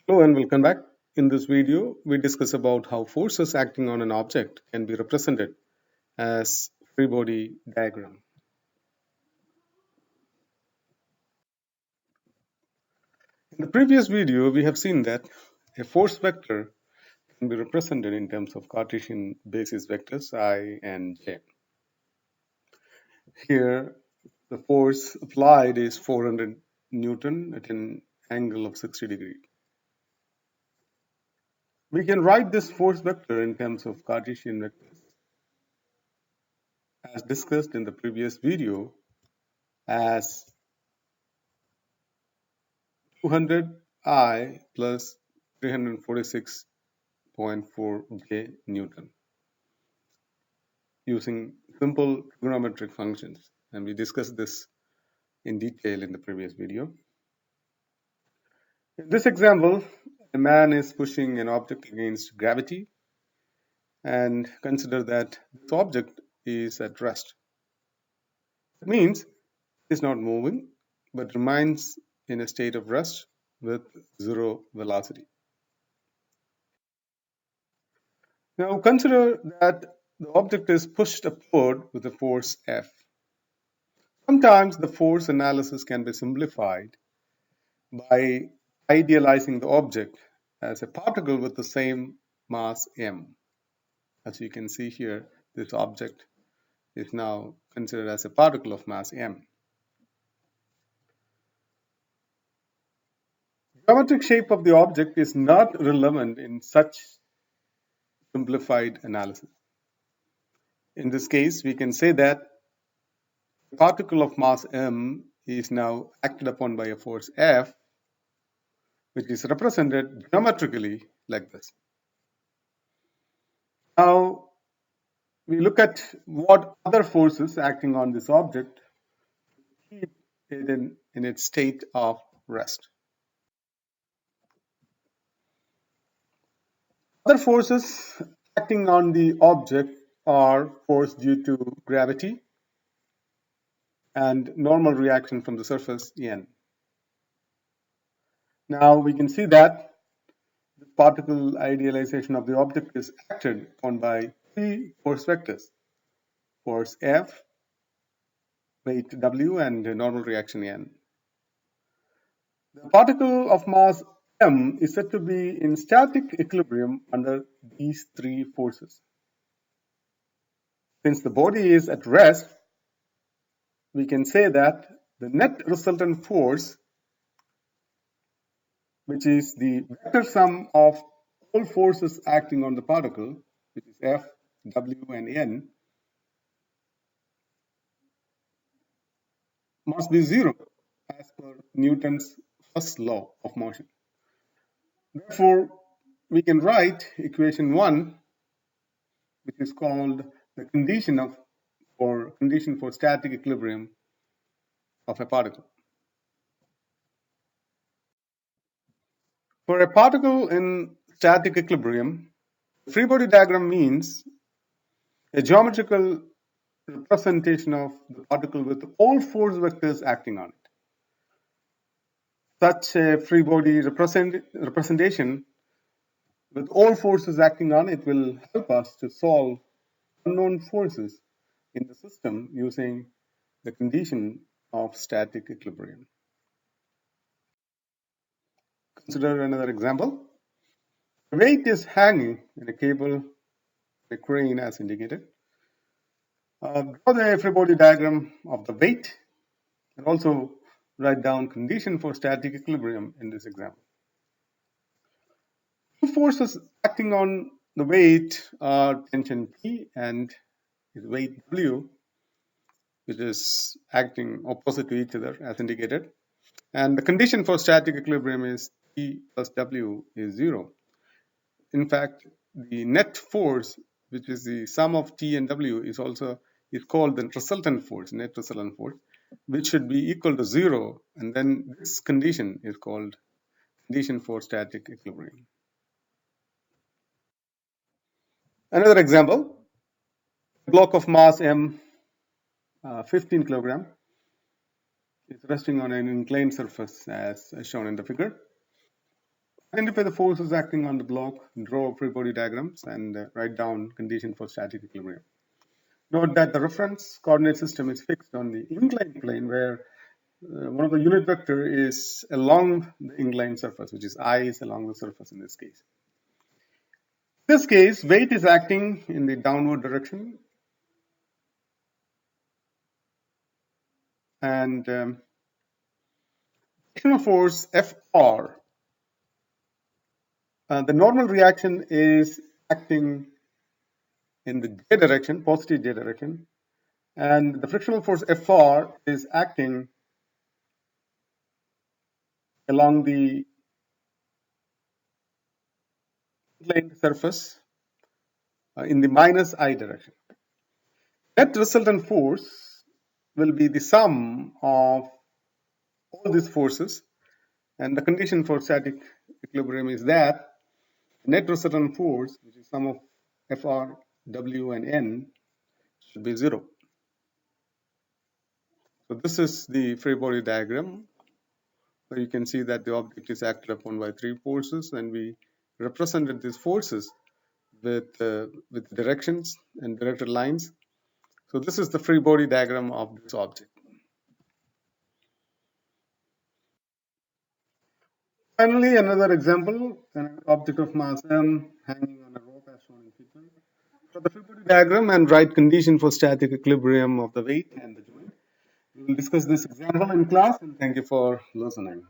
Hello and welcome back. In this video, we discuss about how forces acting on an object can be represented as free body diagram. In the previous video, we have seen that a force vector can be represented in terms of Cartesian basis vectors I and j. Here, the force applied is 400 Newton at an angle of 60 degrees. We can write this force vector in terms of Cartesian vectors as discussed in the previous video as 200I plus 346.4 J Newton using simple trigonometric functions. And we discussed this in detail in the previous video. In this example, a man is pushing an object against gravity, and consider that this object is at rest. It means it is not moving but remains in a state of rest with zero velocity. Now consider that the object is pushed upward with a force F. Sometimes the force analysis can be simplified by idealizing the object as a particle with the same mass m. As you can see here, this object is now considered as a particle of mass m. Geometric shape of the object is not relevant in such simplified analysis. In this case, we can say that a particle of mass m is now acted upon by a force F, which is represented geometrically like this. Now, we look at what other forces acting on this object keep it in its state of rest. Other forces acting on the object are force due to gravity and normal reaction from the surface N. Now we can see that the particle idealization of the object is acted upon by three force vectors: force F, weight W, and normal reaction N. The particle of mass m is said to be in static equilibrium under these three forces. Since the body is at rest, we can say that the net resultant force, which is the vector sum of all forces acting on the particle, which is F, W, and N, must be zero as per Newton's first law of motion. Therefore, we can write equation 1, which is called the condition for static equilibrium of a particle. For a particle in static equilibrium, the free body diagram means a geometrical representation of the particle with all force vectors acting on it. Such a free body representation with all forces acting on it will help us to solve unknown forces in the system using the condition of static equilibrium. Consider another example. The weight is hanging in a cable, a crane as indicated. Draw the free body diagram of the weight and also write down condition for static equilibrium in this example. Two forces acting on the weight are tension P and weight W, which is acting opposite to each other as indicated. And the condition for static equilibrium is P plus W is 0. In fact, the net force, which is the sum of T and W, is called the resultant force, net resultant force, which should be equal to 0. And then this condition is called condition for static equilibrium. Another example, a block of mass m, 15 kilogram, is resting on an inclined surface as shown in the figure. Identify the forces acting on the block, draw free body diagrams, and write down condition for static equilibrium. Note that the reference coordinate system is fixed on the inclined plane, where one of the unit vector is along the inclined surface, which is I is along the surface in this case. In this case, weight is acting in the downward direction, and frictional force Fr, the normal reaction is acting in the J direction, positive J direction, and the frictional force Fr is acting along the inclined surface in the minus I direction. Net resultant force will be the sum of all these forces, and the condition for static equilibrium is that net resultant force, which is sum of Fr, W, and N, should be 0. So this is the free body diagram. So you can see that the object is acted upon by 3 forces, and we represented these forces with directions and directed lines. So this is the free body diagram of this object. Finally, another example, an object of mass m hanging on a rope as shown in figure. For the free body diagram and write condition for static equilibrium of the weight and the joint. We will discuss this example in class, and thank you for listening.